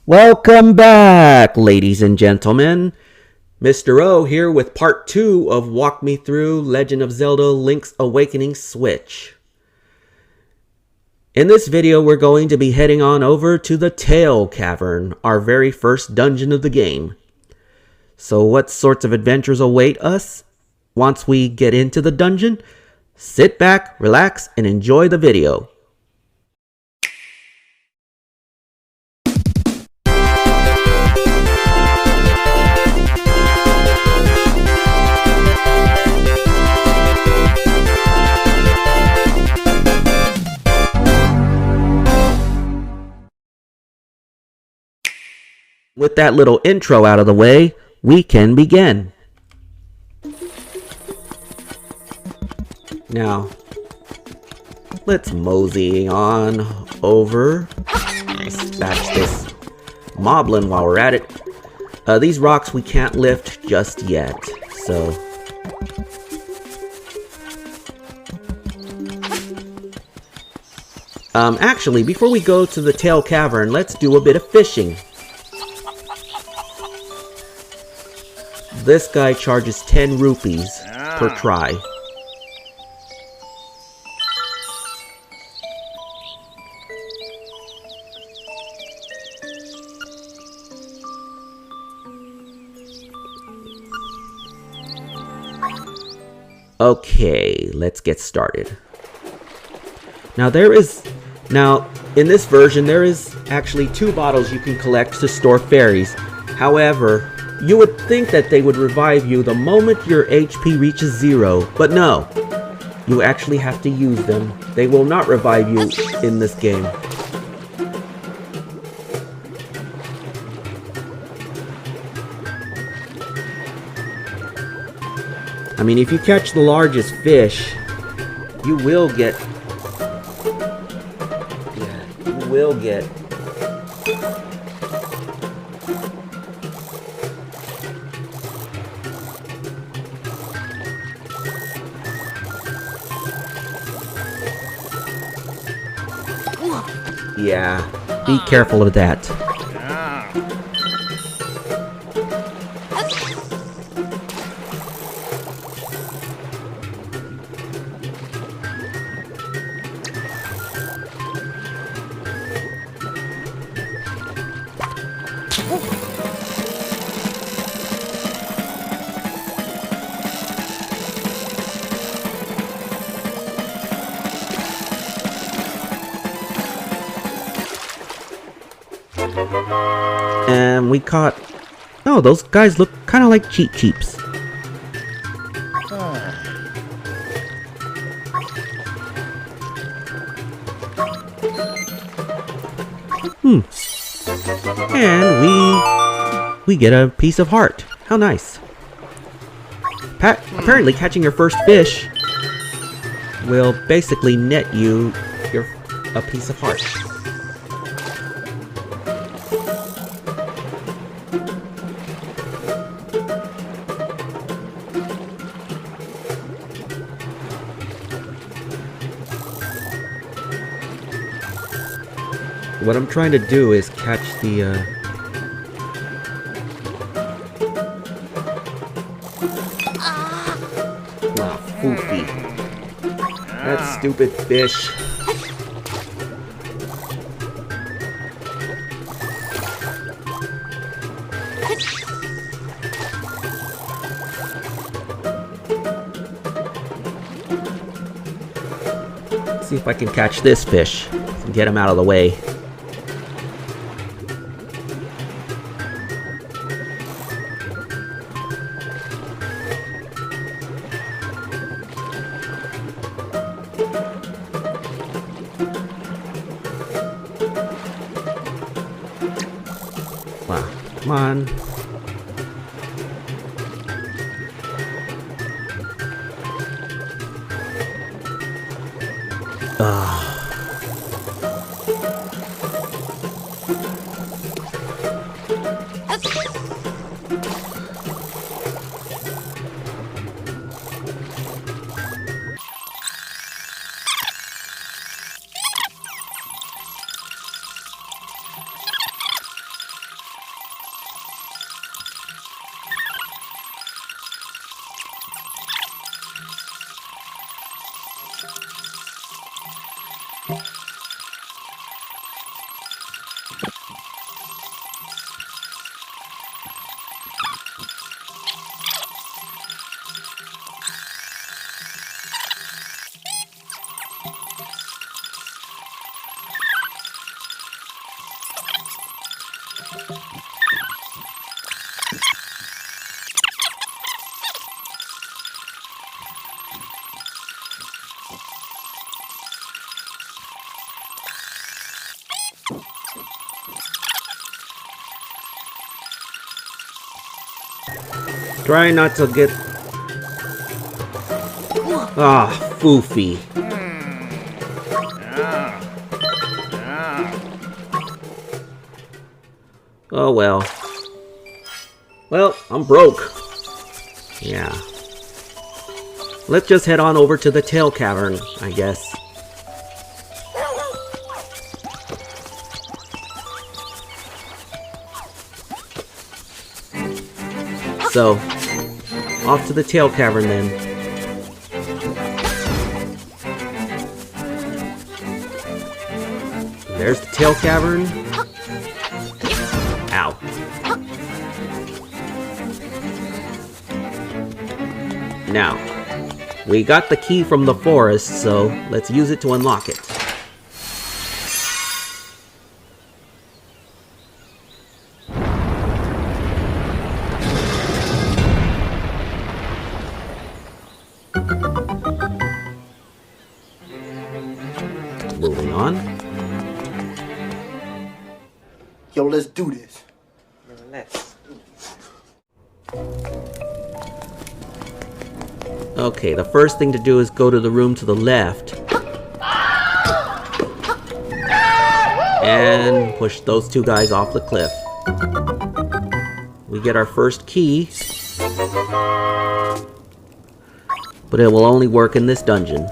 Welcome back, ladies and gentlemen. Mr. O here with part 2 of Walk Me Through Legend of Zelda Link's Awakening Switch. In this video, we're going to be heading on over to the Tail Cavern, our very first dungeon of the game. So what sorts of adventures await us once we get into the dungeon? Sit back, relax, and enjoy the video. With that little intro out of the way, we can begin. Now, let's mosey on over. Dispatch this moblin while we're at it. These rocks we can't lift just yet, so... Actually, before we go to the Tail Cavern, let's do a bit of fishing. This guy charges 10 rupees per try. Okay, let's get started. Now in this version there is actually 2 bottles you can collect to store fairies. However, you would think that they would revive you the moment your HP reaches 0, but no. You actually have to use them. They will not revive you in this game. I mean, if you catch the largest fish, you will get... Yeah, be careful of that. And we caught... Oh, those guys look kind of like Cheep Cheeps. And we get a piece of heart. How nice. Apparently catching your first fish will basically net you a piece of heart. What I'm trying to do is catch the, foofy. That stupid fish. Let's see if I can catch this fish and get him out of the way. Wow, come on. Try not to get... Ah, foofy. Oh well. Well, I'm broke. Yeah. Let's just head on over to the tail cavern, I guess. So, off to the tail cavern then. There's the tail cavern. Ow. Now, we got the key from the forest, so let's use it to unlock it. Moving on. Yo, let's do this. Let's. Okay, the first thing to do is go to the room to the left. And push those two guys off the cliff. We get our first key. But it will only work in this dungeon.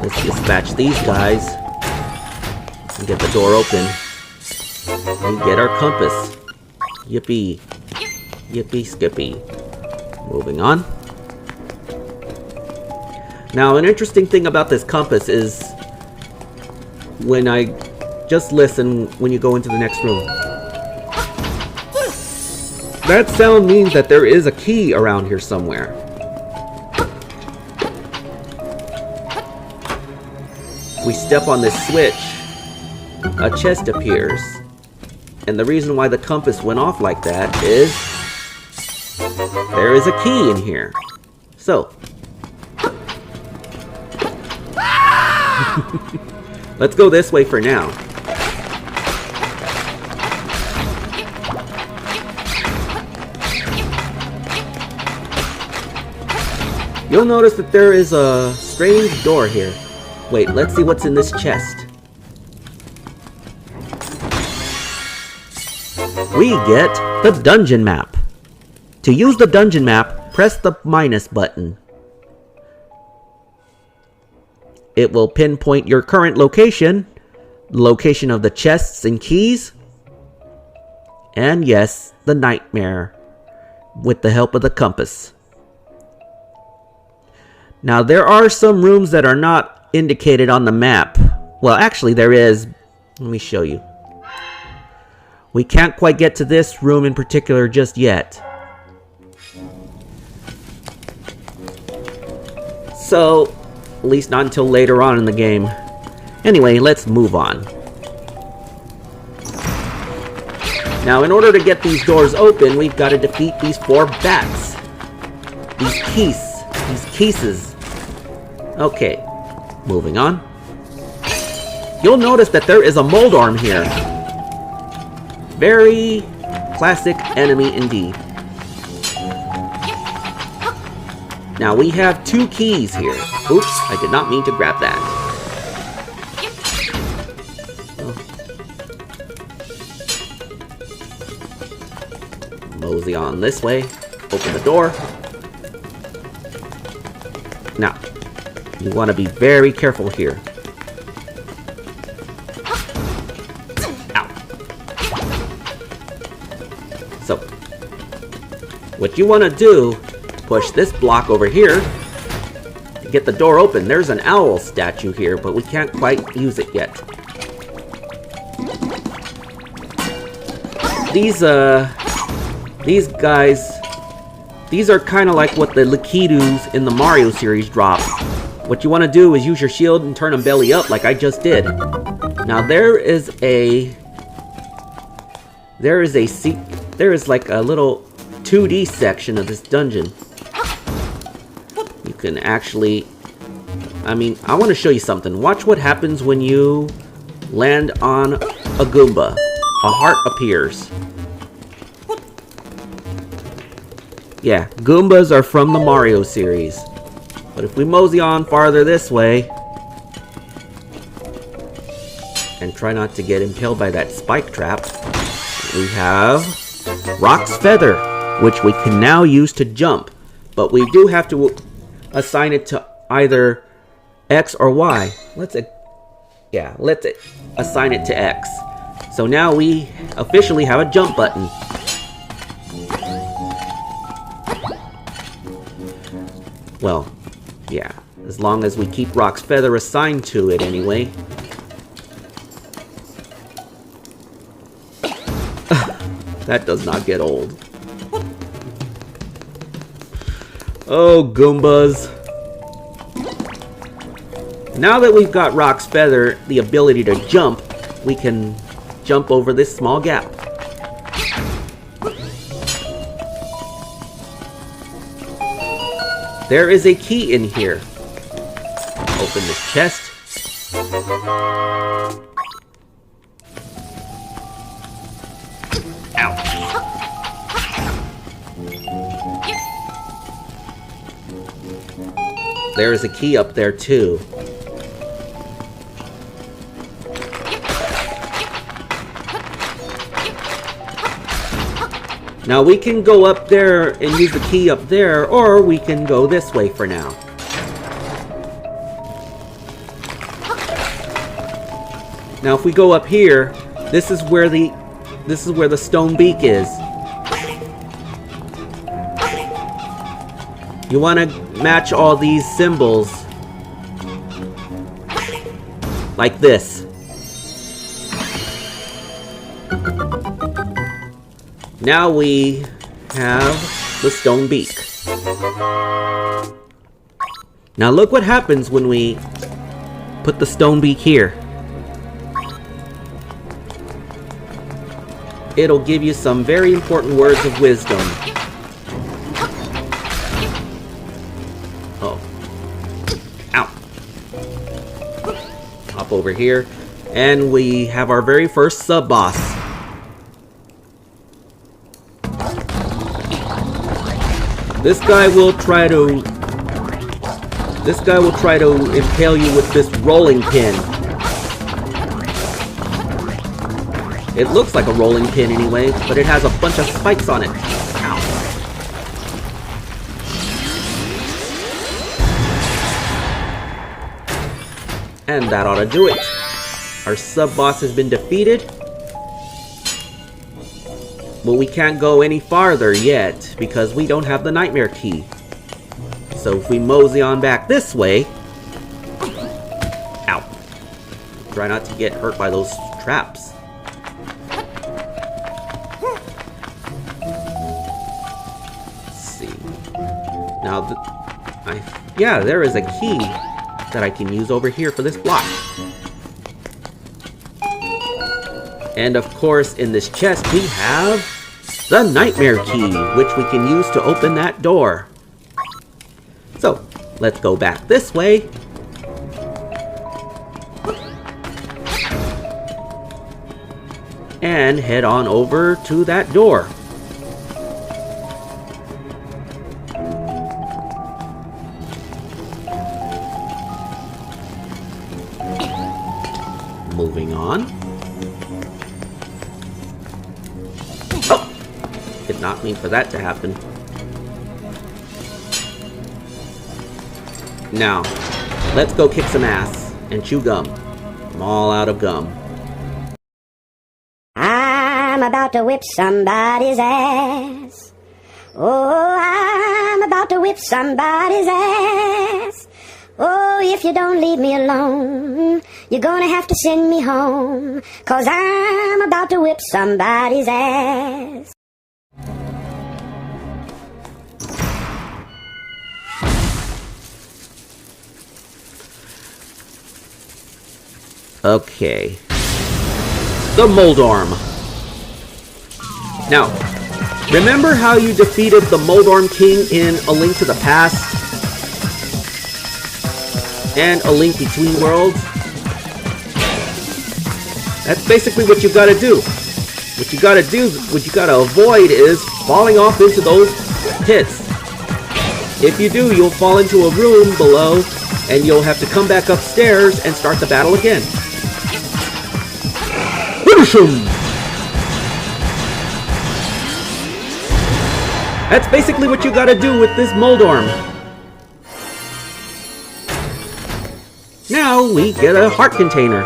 Let's dispatch these guys. And get the door open. We get our compass. Yippee. Yippee skippy. Moving on. Now, an interesting thing about this compass is when I just listen when you go into the next room. That sound means that there is a key around here somewhere. We step on this switch, a chest appears. And the reason why the compass went off like that is there is a key in here. So, let's go this way for now. You'll notice that there is a strange door here. Wait, let's see what's in this chest. We get the dungeon map. To use the dungeon map, press the minus button. It will pinpoint your current location, the location of the chests and keys, and yes, the nightmare, with the help of the compass. Now, there are some rooms that are not indicated on the map. Well, actually, there is. Let me show you. We can't quite get to this room in particular just yet. So, at least not until later on in the game. Anyway, let's move on. Now, in order to get these doors open, we've got to defeat these 4 bats. These cases. Okay, moving on. You'll notice that there is a Moldorm here. Very classic enemy indeed. Now we have 2 keys here. Oops, I did not mean to grab that. Mosey on this way. Open the door. Now, you want to be very careful here. Ow. So, what you want to do, push this block over here to get the door open. There's an owl statue here, but we can't quite use it yet. These guys, these are kind of like what the Likidus in the Mario series drop. What you want to do is use your shield and turn them belly up like I just did. Now there is like a little 2D section of this dungeon. You can actually, I want to show you something. Watch what happens when you land on a Goomba. A heart appears. Yeah, Goombas are from the Mario series. But if we mosey on farther this way, and try not to get impaled by that spike trap, we have Rock's Feather, which we can now use to jump. But we do have to assign it to either X or Y. Let's assign it to X. So now we officially have a jump button. Well, yeah, as long as we keep Rock's Feather assigned to it anyway. That does not get old. Oh, Goombas. Now that we've got Rock's Feather, the ability to jump, we can jump over this small gap. There is a key in here. Open this chest. There is a key up there too. Now we can go up there and use the key up there, or we can go this way for now. Now if we go up here, this is where the stone beak is. You want to match all these symbols like this. Now we have the stone beak. Now look what happens when we put the stone beak here. It'll give you some very important words of wisdom. Oh. Ow. Hop over here. And we have our very first sub-boss. This guy will try to impale you with this rolling pin. It looks like a rolling pin anyway, but it has a bunch of spikes on it. Ow. And that ought to do it. Our sub-boss has been defeated. But we can't go any farther yet, because we don't have the nightmare key. So if we mosey on back this way... Ow. Try not to get hurt by those traps. Let's see. Now, yeah, there is a key that I can use over here for this block. And of course, in this chest, we have the nightmare key, which we can use to open that door. So, let's go back this way. And head on over to that door. Moving on. Did not mean for that to happen. Now, let's go kick some ass and chew gum. I'm all out of gum. I'm about to whip somebody's ass. Oh, I'm about to whip somebody's ass. Oh, if you don't leave me alone, you're gonna have to send me home. 'Cause I'm about to whip somebody's ass. Okay, the Moldorm. Now, remember how you defeated the Moldorm King in A Link to the Past and A Link Between Worlds? That's basically what you gotta do. What you gotta avoid is falling off into those pits. If you do, you'll fall into a room below, and you'll have to come back upstairs and start the battle again. Finish him! That's basically what you gotta do with this Moldorm. Now we get a heart container,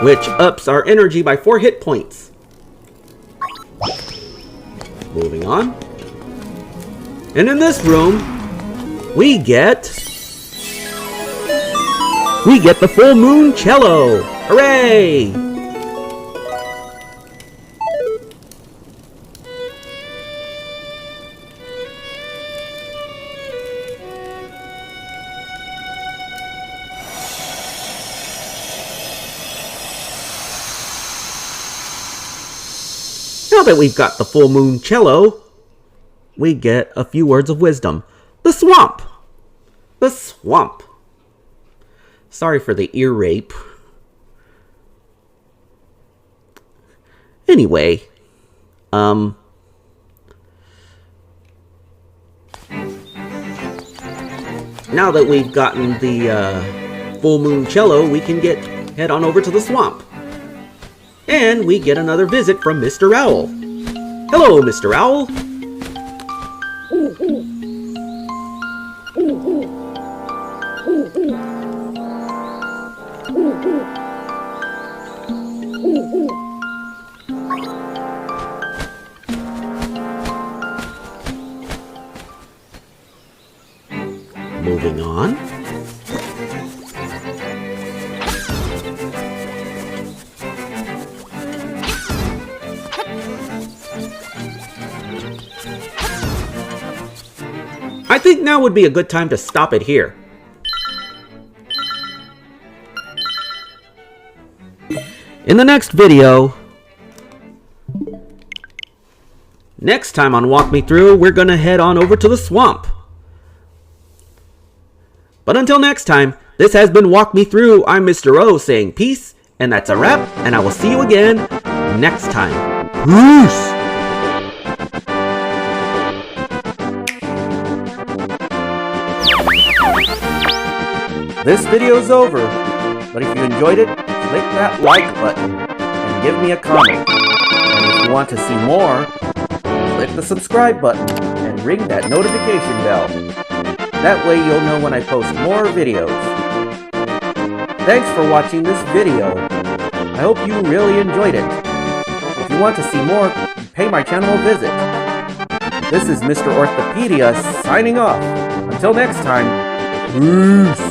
which ups our energy by 4 hit points. Moving on. And in this room, we get the full Moon Cello. Hooray! Now that we've got the full Moon Cello, we get a few words of wisdom. The swamp! The swamp. Sorry for the ear rape. Anyway, now that we've gotten the full Moon Cello, we can head on over to the swamp. And we get another visit from Mr. Owl. Hello, Mr. Owl. Moving on. I think now would be a good time to stop it here. In the next video, next time on Walk Me Through, we're gonna head on over to the swamp. But until next time, this has been Walk Me Through. I'm Mr. O saying peace, and that's a wrap, and I will see you again next time. Peace! This video's over, but if you enjoyed it, click that like button and give me a comment. And if you want to see more, click the subscribe button and ring that notification bell. That way you'll know when I post more videos. Thanks for watching this video. I hope you really enjoyed it. If you want to see more, pay my channel a visit. This is Mr. Orthopedia signing off. Until next time, peace!